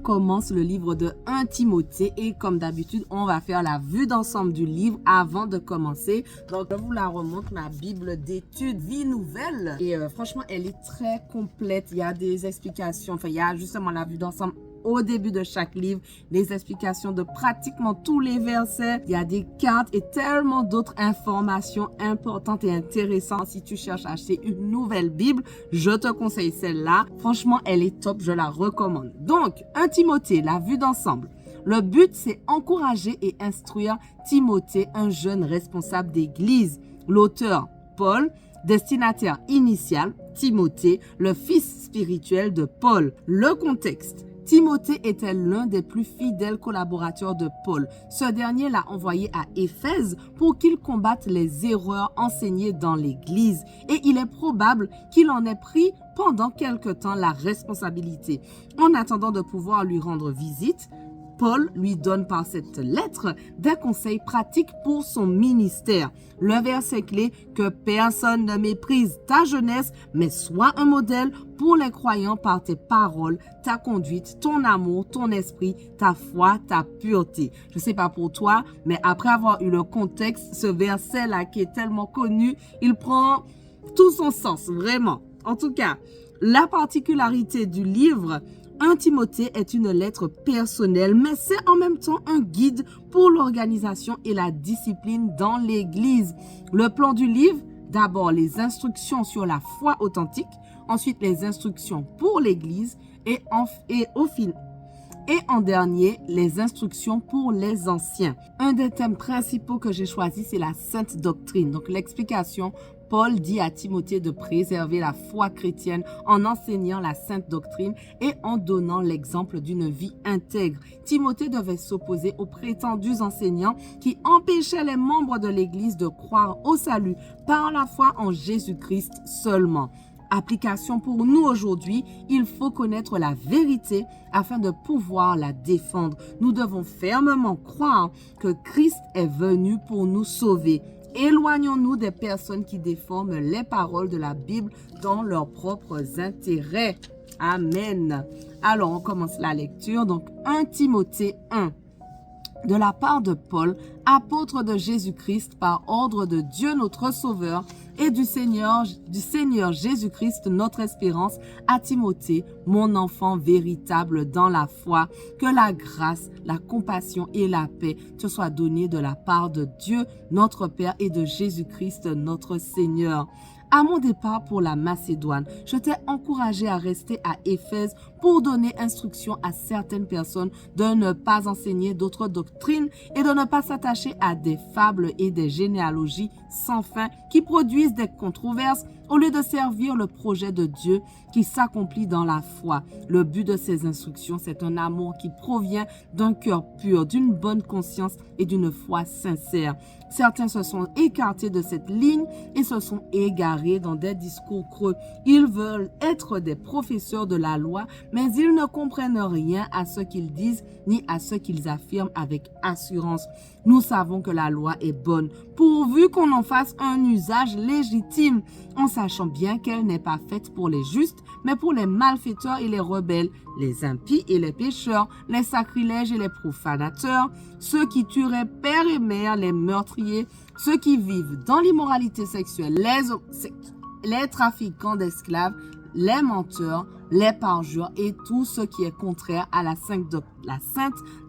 commence le livre de 1 Timothée et comme d'habitude, on va faire la vue d'ensemble du livre avant de commencer. Donc, je vous la remonte, ma Bible d'études Vie Nouvelle. Et franchement, elle est très complète. Il y a des explications, enfin, il y a justement la vue d'ensemble au début de chaque livre, les explications de pratiquement tous les versets. Il y a des cartes et tellement d'autres informations importantes et intéressantes. Si tu cherches à acheter une nouvelle Bible, je te conseille celle-là. Franchement, elle est top, je la recommande. Donc, 1 Timothée, la vue d'ensemble. Le but, c'est encourager et instruire Timothée, un jeune responsable d'église. L'auteur, Paul, destinataire initial, Timothée, le fils spirituel de Paul. Le contexte. Timothée était l'un des plus fidèles collaborateurs de Paul. Ce dernier l'a envoyé à Éphèse pour qu'il combatte les erreurs enseignées dans l'Église. Et il est probable qu'il en ait pris pendant quelque temps la responsabilité. En attendant de pouvoir lui rendre visite, Paul lui donne par cette lettre des conseils pratiques pour son ministère. Le verset clé, que personne ne méprise ta jeunesse, mais sois un modèle pour les croyants par tes paroles, ta conduite, ton amour, ton esprit, ta foi, ta pureté. Je ne sais pas pour toi, mais après avoir eu le contexte, ce verset-là qui est tellement connu, il prend tout son sens, vraiment. En tout cas, la particularité du livre 1 Timothée est une lettre personnelle, mais c'est en même temps un guide pour l'organisation et la discipline dans l'Église. Le plan du livre, d'abord les instructions sur la foi authentique, ensuite les instructions pour l'Église et en dernier, les instructions pour les anciens. Un des thèmes principaux que j'ai choisi, c'est la sainte doctrine. Donc l'explication, Paul dit à Timothée de préserver la foi chrétienne en enseignant la sainte doctrine et en donnant l'exemple d'une vie intègre. Timothée devait s'opposer aux prétendus enseignants qui empêchaient les membres de l'Église de croire au salut par la foi en Jésus-Christ seulement. Application pour nous aujourd'hui, il faut connaître la vérité afin de pouvoir la défendre. Nous devons fermement croire que Christ est venu pour nous sauver. Éloignons-nous des personnes qui déforment les paroles de la Bible dans leurs propres intérêts. Amen. Alors, on commence la lecture. Donc, 1 Timothée 1. De la part de Paul, apôtre de Jésus-Christ par ordre de Dieu notre Sauveur et du Seigneur Jésus-Christ notre espérance, à Timothée, mon enfant véritable dans la foi, que la grâce, la compassion et la paix te soient données de la part de Dieu notre Père et de Jésus-Christ notre Seigneur. À mon départ pour la Macédoine, je t'ai encouragé à rester à Éphèse pour donner instruction à certaines personnes de ne pas enseigner d'autres doctrines et de ne pas s'attacher à des fables et des généalogies sans fin qui produisent des controverses au lieu de servir le projet de Dieu qui s'accomplit dans la foi. Le but de ces instructions, c'est un amour qui provient d'un cœur pur, d'une bonne conscience et d'une foi sincère. Certains se sont écartés de cette ligne et se sont égarés dans des discours creux. Ils veulent être des professeurs de la loi, mais ils ne comprennent rien à ce qu'ils disent ni à ce qu'ils affirment avec assurance. Nous savons que la loi est bonne, pourvu qu'on en fasse un usage légitime, en sachant bien qu'elle n'est pas faite pour les justes, mais pour les malfaiteurs et les rebelles, les impies et les pécheurs, les sacrilèges et les profanateurs, ceux qui tueraient père et mère, les meurtriers, ceux qui vivent dans l'immoralité sexuelle, les trafiquants d'esclaves, les menteurs, les parjures et tout ce qui est contraire à la sainte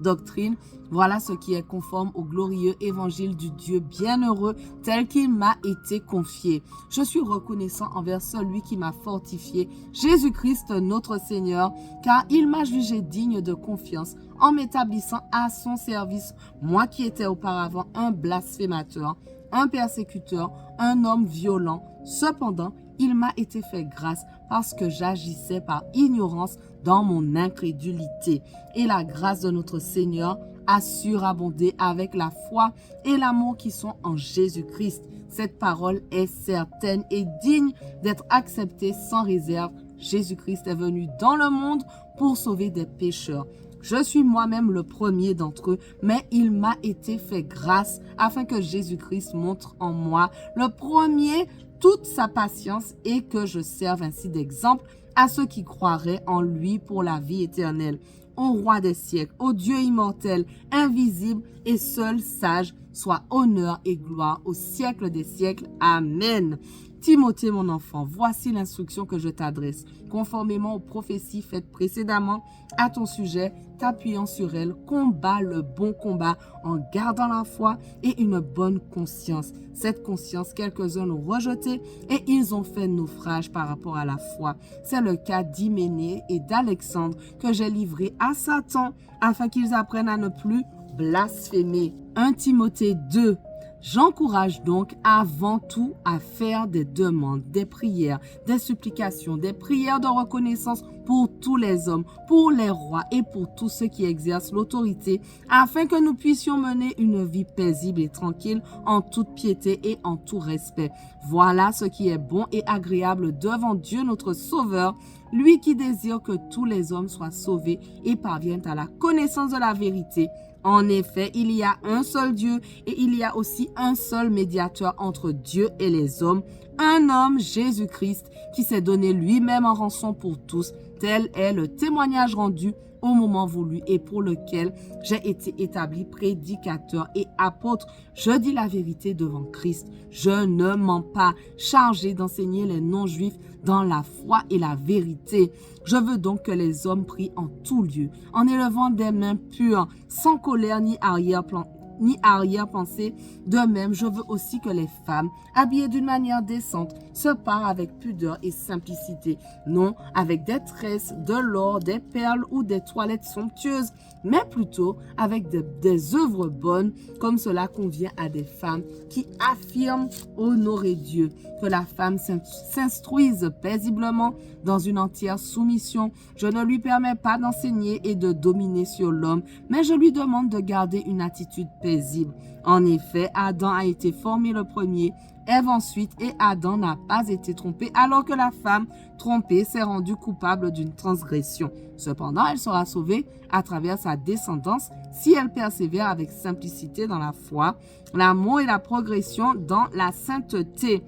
doctrine. Voilà ce qui est conforme au glorieux évangile du Dieu bienheureux tel qu'il m'a été confié. Je suis reconnaissant envers celui qui m'a fortifié, Jésus-Christ notre Seigneur, car il m'a jugé digne de confiance en m'établissant à son service, moi qui étais auparavant un blasphémateur, un persécuteur, un homme violent. Cependant, il m'a été fait grâce parce que j'agissais par ignorance dans mon incrédulité. Et la grâce de notre Seigneur a surabondé avec la foi et l'amour qui sont en Jésus-Christ. Cette parole est certaine et digne d'être acceptée sans réserve. Jésus-Christ est venu dans le monde pour sauver des pécheurs. Je suis moi-même le premier d'entre eux, mais il m'a été fait grâce afin que Jésus-Christ montre en moi le premier toute sa patience et que je serve ainsi d'exemple à ceux qui croiraient en lui pour la vie éternelle. au roi des siècles, au Dieu immortel, invisible et seul sage, soit honneur et gloire au siècle des siècles. Amen. Timothée, mon enfant, voici l'instruction que je t'adresse, conformément aux prophéties faites précédemment à ton sujet, t'appuyant sur elles, combat le bon combat en gardant la foi et une bonne conscience. Cette conscience, quelques-uns l'ont rejetée et ils ont fait naufrage par rapport à la foi. C'est le cas d'Hyménée et d'Alexandre que j'ai livré à Satan afin qu'ils apprennent à ne plus blasphémer. 1 Timothée 2. J'encourage donc avant tout à faire des demandes, des prières, des supplications, des prières de reconnaissance pour tous les hommes, pour les rois et pour tous ceux qui exercent l'autorité, afin que nous puissions mener une vie paisible et tranquille en toute piété et en tout respect. Voilà ce qui est bon et agréable devant Dieu notre Sauveur, lui qui désire que tous les hommes soient sauvés et parviennent à la connaissance de la vérité. En effet, il y a un seul Dieu et il y a aussi un seul médiateur entre Dieu et les hommes, un homme, Jésus-Christ, qui s'est donné lui-même en rançon pour tous. Tel est le témoignage rendu au moment voulu et pour lequel j'ai été établi prédicateur et apôtre. Je dis la vérité devant Christ. Je ne mens pas, chargé d'enseigner les non-juifs dans la foi et la vérité. Je veux donc que les hommes prient en tout lieu, en élevant des mains pures, sans colère ni arrière-pensée. De même, je veux aussi que les femmes, habillées d'une manière décente, se parlent avec pudeur et simplicité, non avec des tresses, de l'or, des perles ou des toilettes somptueuses, mais plutôt avec des œuvres bonnes, comme cela convient à des femmes qui affirment honorer Dieu. Que la femme s'instruise paisiblement dans une entière soumission. Je ne lui permets pas d'enseigner et de dominer sur l'homme, mais je lui demande de garder une attitude paisible. En effet, Adam a été formé le premier, Ève ensuite, et Adam n'a pas été trompé, alors que la femme trompée s'est rendue coupable d'une transgression. Cependant, elle sera sauvée à travers sa descendance si elle persévère avec simplicité dans la foi, l'amour et la progression dans la sainteté.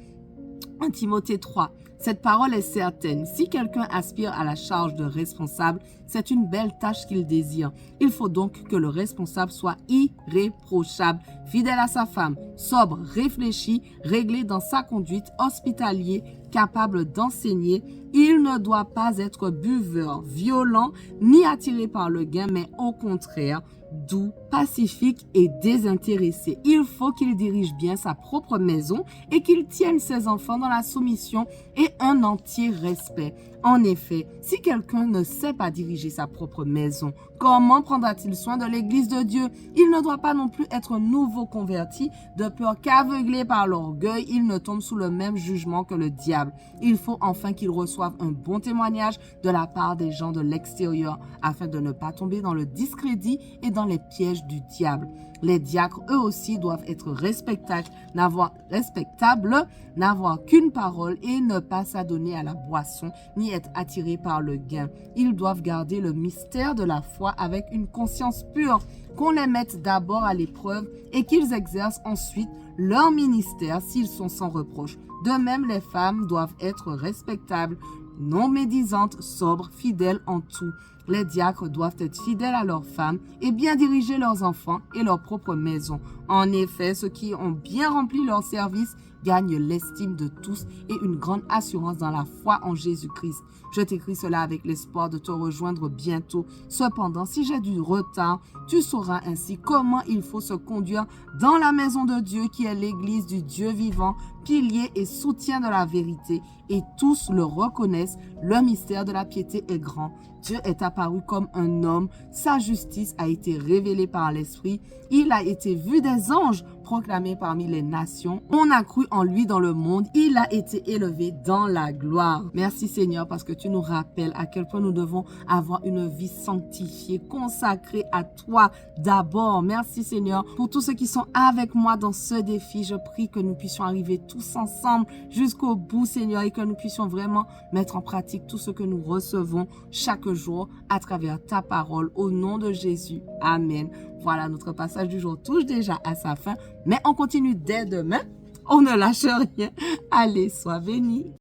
1 Timothée 3. Cette parole est certaine. Si quelqu'un aspire à la charge de responsable, c'est une belle tâche qu'il désire. Il faut donc que le responsable soit irréprochable, fidèle à sa femme, sobre, réfléchi, réglé dans sa conduite, hospitalier, capable d'enseigner. Il ne doit pas être buveur, violent, ni attiré par le gain, mais au contraire, doux, pacifique et désintéressé. Il faut qu'il dirige bien sa propre maison et qu'il tienne ses enfants dans la soumission et un entier respect. En effet, si quelqu'un ne sait pas diriger sa propre maison, comment prendra-t-il soin de l'Église de Dieu? Il ne doit pas non plus être nouveau converti, de peur qu'aveuglé par l'orgueil, il ne tombe sous le même jugement que le diable. Il faut enfin qu'il reçoive un bon témoignage de la part des gens de l'extérieur, afin de ne pas tomber dans le discrédit et dans les pièges du diable. Les diacres, eux aussi, doivent être respectables, n'avoir qu'une parole et ne pas s'adonner à la boisson, ni être attirés par le gain. Ils doivent garder le mystère de la foi avec une conscience pure, qu'on les mette d'abord à l'épreuve et qu'ils exercent ensuite leur ministère s'ils sont sans reproche. De même, les femmes doivent être respectables, non médisantes, sobres, fidèles en tout. Les diacres doivent être fidèles à leurs femmes et bien diriger leurs enfants et leur propre maison. En effet, ceux qui ont bien rempli leur service gagnent l'estime de tous et une grande assurance dans la foi en Jésus-Christ. Je t'écris cela avec l'espoir de te rejoindre bientôt. Cependant, si j'ai du retard, tu sauras ainsi comment il faut se conduire dans la maison de Dieu qui est l'église du Dieu vivant, pilier et soutien de la vérité. Et tous le reconnaissent, le mystère de la piété est grand. Dieu est apparu comme un homme, sa justice a été révélée par l'Esprit, il a été vu des anges, proclamé parmi les nations. On a cru en lui dans le monde, il a été élevé dans la gloire. Merci Seigneur parce que tu nous rappelles à quel point nous devons avoir une vie sanctifiée, consacrée à toi d'abord. Merci Seigneur pour tous ceux qui sont avec moi dans ce défi. Je prie que nous puissions arriver tous ensemble jusqu'au bout Seigneur et que nous puissions vraiment mettre en pratique tout ce que nous recevons chaque jour à travers ta parole au nom de Jésus. Amen. Voilà, notre passage du jour touche déjà à sa fin, mais on continue dès demain. On ne lâche rien. Allez, sois bénis.